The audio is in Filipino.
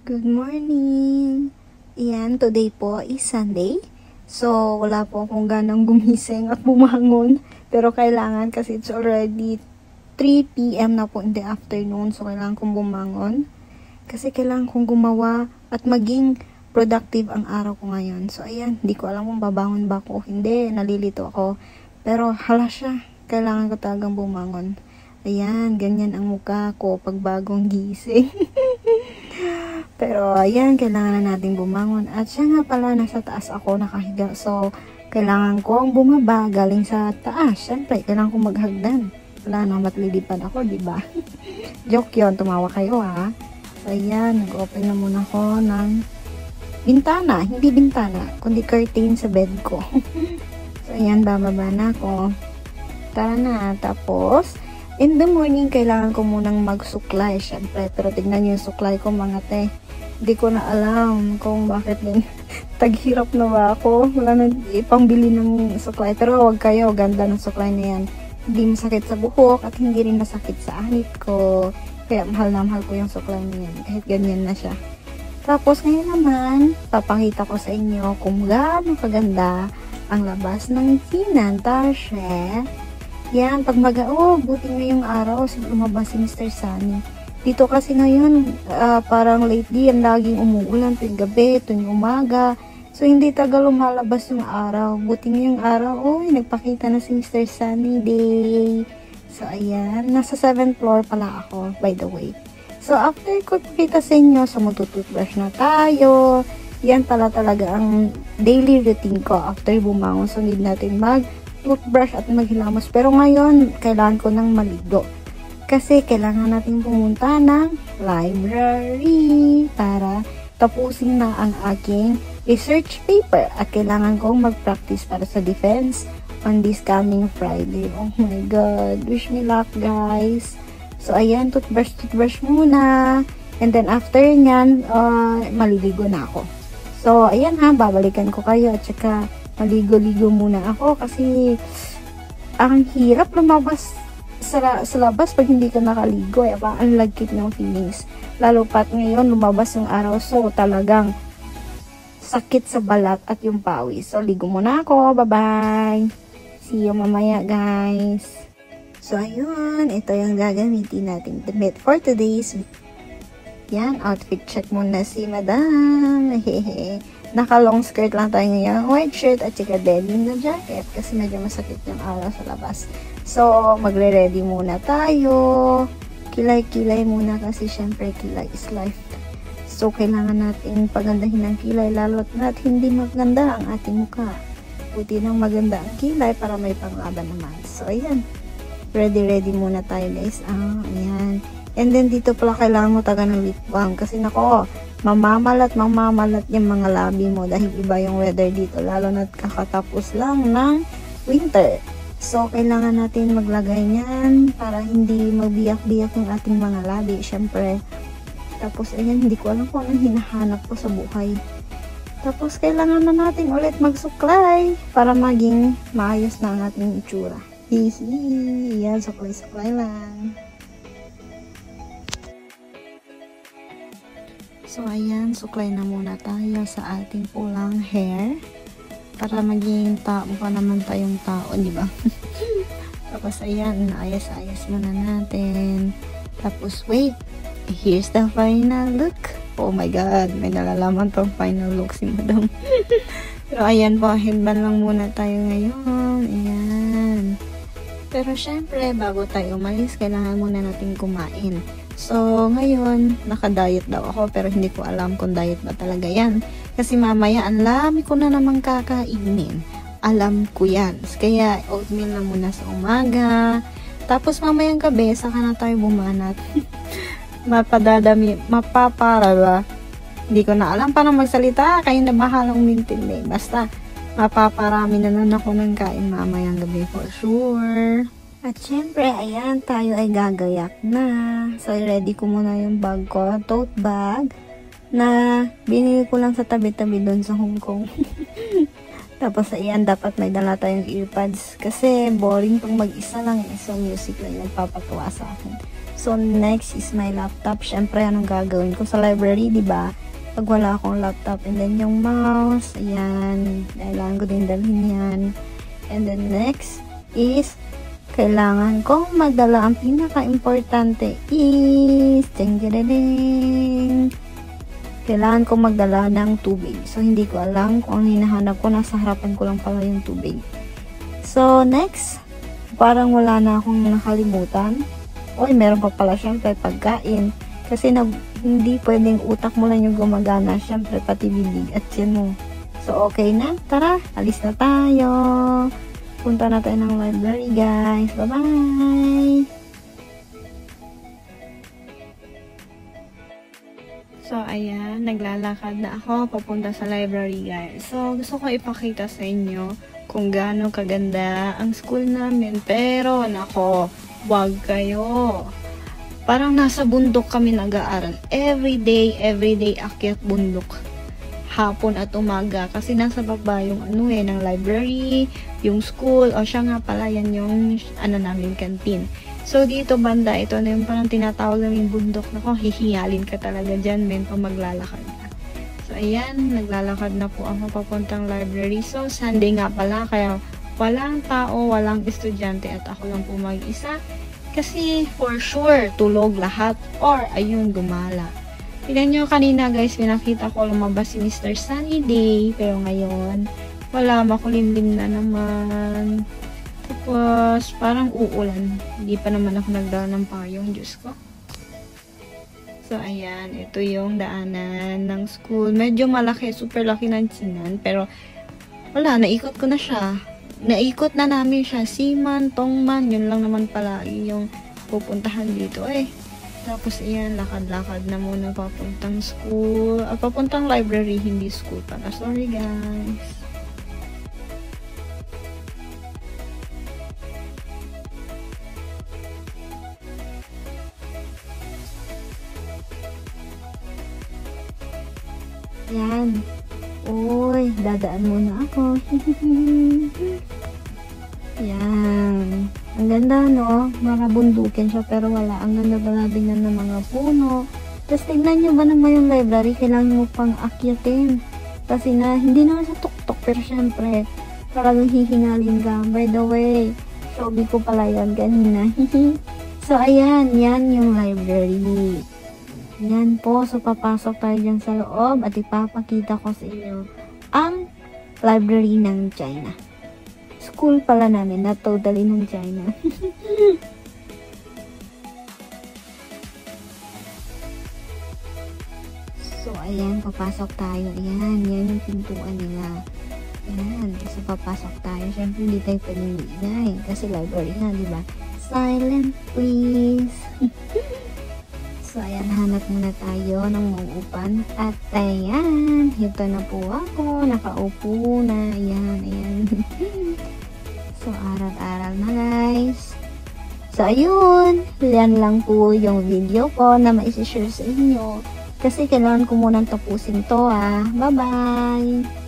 Good morning! Iyan, today po is Sunday. So, wala po akong ganang gumising at bumangon. Pero kailangan kasi it's already 3 p.m. na po in the afternoon. So, kailangan kong bumangon. Kasi kailangan kong gumawa at maging productive ang araw ko ngayon. So, ayan, hindi ko alam kung babangon ba ako o hindi. Nalilito ako. Pero hala siya, kailangan ko talagang bumangon. Ayan, ganyan ang mukha ko pag bagong gising. Pero, ayan, kailangan na natin bumangon. At siya nga pala, nasa taas ako nakahiga. So, kailangan kong bumaba galing sa taas. Siyempre, kailangan kong maghagdan. Wala na, matlilipad ako, diba? Joke yun, tumawa kayo ha. So, ayan, nag-open na muna ako ng bintana. Hindi bintana, kundi curtain sa bed ko. So, ayan, bababa na ako. Tara na. Tapos, in the morning, kailangan ko munang magsuklay, syempre. Pero tignan nyo yung suklay ko, mga te. Hindi ko na alam kung bakit din. Taghirap na ba ako? Wala na ipangbili ng suklay. Pero wag kayo, ganda ng suklay na yan. Hindi masakit sa buhok at hindi rin masakit sa anit ko. Kaya mahal na mahal ko yung suklay na yan. Kahit ganyan na siya. Tapos ngayon naman, papakita ko sa inyo kung gaano kaganda ang labas ng Sinan Tashe. Yan, pag buti ngayong araw, lumabas si Mr. Sunny. Dito kasi ngayon, parang lately, yan laging umuulan tuwing gabi, tuwing umaga. So, hindi tagal lumalabas yung araw. Buti ngayong araw, nagpakita na si Mr. Sunny Day. So, ayan, nasa 7th floor pala ako, by the way. So, after ko pakita sa inyo, so magtututbrush na tayo. Yan pala talaga ang daily routine ko after bumangon. So, need natin toothbrush at maghilamos. Pero ngayon, kailangan ko nang maligo. Kasi kailangan natin pumunta ng library para tapusin na ang aking research paper. At kailangan kong mag-practice para sa defense on this coming Friday. Oh my God. Wish me luck, guys. So, ayan, toothbrush muna. And then, after nyan, maliligo na ako. So, ayan ha, babalikan ko kayo. At saka, maligo-ligo muna ako kasi ang hirap lumabas sa labas pag hindi ka nakaligo. Ang lagkit ng feelings. Lalo pat ngayon lumabas yung araw, so talagang sakit sa balat at yung pawis. So ligo muna ako. Bye-bye. See you mamaya, guys. So ayun, ito yung gagamitin natin damit for today's yan, outfit check muna si Madam. Hehehe. Naka long skirt lang tayo ngayon, white shirt at saka denim na jacket kasi medyo masakit yung araw sa labas. So, magre-ready muna tayo. Kilay-kilay muna kasi syempre kilay is life. So, kailangan natin pagandahin ang kilay lalo't na't hindi maganda ang ating mukha. Buti nang maganda ang kilay para may panglaban naman. So, ayan. Ready muna tayo, guys. Ayan. And then, dito pala kailangan mo taga ng lip balm kasi nako, mamamalat yung mga labi mo dahil iba yung weather dito, lalo na't kakatapos lang ng winter. So, kailangan natin maglagay niyan para hindi magbiyak-biyak yung ating mga labi, syempre. Tapos, ayan, hindi ko alam kung anong hinahanap ko sa buhay. Tapos, kailangan na natin ulit magsuklay para maging maayos na ang ating itsura. Hihi, yan, suklay-suklay lang. So, ayan, suklay na muna tayo sa ating pulang hair para maging tao pa naman tayong tao, di ba? Tapos, ayan, ayos-ayos muna natin. Tapos, wait, here's the final look. Oh my God, may nalalaman tong final look si Madam. Pero, ayan po, headband lang muna tayo ngayon. Ayan. Pero, syempre, bago tayo umalis, kailangan muna natin kumain. So, ngayon, naka-diet daw ako pero hindi ko alam kung diet ba talaga yan. Kasi mamaya, ang lami ko na naman kakainin. Alam ko yan. Kaya, oatmeal na muna sa umaga. Tapos, mamayang gabi, saka na tayo bumanat. Mapapara ba? Hindi ko na alam paano magsalita. Kayo na bahalang umintindi. Basta, mapaparami na lang ako ng kain mamayang gabi for sure. At syempre, ayan, tayo ay gagayak na. So, ready ko muna yung bag ko, tote bag, na binili ko lang sa tabi-tabi doon sa Hong Kong. Tapos, ayan, dapat may dala tayong earpads. Kasi, boring pang mag-isa lang. So, music lang yung nagpapatuwa sa akin. So, next is my laptop. Syempre, anong gagawin ko sa library, di ba? Pag wala akong laptop, and then yung mouse, ayan, kailangan ko din dalhin yan. And then next is, kailangan kong magdala, ang pinaka-importante is, kailangan kong magdala ng tubig. So, hindi ko alam kung ang hinahanap ko, nasa harapan ko lang pala yung tubig. So, next, parang wala na akong nakalimutan. Oy, meron pa pala syempre pagkain. Kasi hindi pwedeng utak mo lang yung gumagana. Syempre, pati bibig at chin mo. So, okay na. Tara, alis na tayo. Punta na tayo ng library, guys. Bye-bye! So, ayan. Naglalakad na ako papunta sa library, guys. So, gusto ko ipakita sa inyo kung gaano kaganda ang school namin. Pero, nako, wag kayo. Parang nasa bundok kami nag-aaral. Everyday akyat bundok. Hapon at umaga. Kasi nasa baba yung ng library, yung school, o siya nga pala, yan yung namin canteen. So, dito banda, ito na yung parang tinatawag namin bundok. Nako, hihingalin ka talaga dyan, men, pag maglalakad ka. So, ayan, naglalakad na po ako papuntang library. So, Sunday nga pala, kaya walang tao, walang estudyante, at ako lang po mag-isa. Kasi, for sure, tulog lahat. Or, ayun, gumala. Tignan nyo kanina, guys, pinakita ko lumabas si Mr. Sunny Day. Pero ngayon, wala, makulimlim na naman. Tapos, parang uulan. Hindi pa naman ako nagdala ng payong, Diyos ko. So, ayan. Ito yung daanan ng school. Medyo malaki, super laki ng Chinan. Pero, wala, naikot ko na siya. Naikot na namin siya. Siman, Tongman, yun lang naman pala yung pupuntahan dito. Tapos, ayan, lakad-lakad na muna papuntang school. Papuntang library, hindi school pala. Sorry, guys. Yan. Uy, dadaan muna ako. Yan. Ang ganda, no? Mga bundukin siya, pero wala. Ang ganda ba tingnan ng mga puno. Tapos, tignan nyo ba naman yung library? Kailangan mo pang akyatin. Kasi hindi naman sa tuktok, pero syempre, talagang hihingalin ka. By the way, showbiz ko pala yan kanina. So, ayan. Yan yung library. Yan po. So, papasok tayo dyan sa loob at ipapakita ko sa inyo ang library ng China. School pala namin, not totally ng China. So, ayan, papasok tayo. Ayan, yan yung pintuan nila. Ayan, so papasok tayo. Siyempre, hindi tayo pwedeng maingay. Kasi library na, di ba? Silent, please. So, ayan, hanap muna tayo ng mauupan. At, ayan, ito na po ako. Nakaupo na. Ayan. So, aral-aral na, guys. So, ayun. Yan lang po yung video ko na maisishare sa inyo. Kasi kailangan ko munang tapusin to, Bye-bye!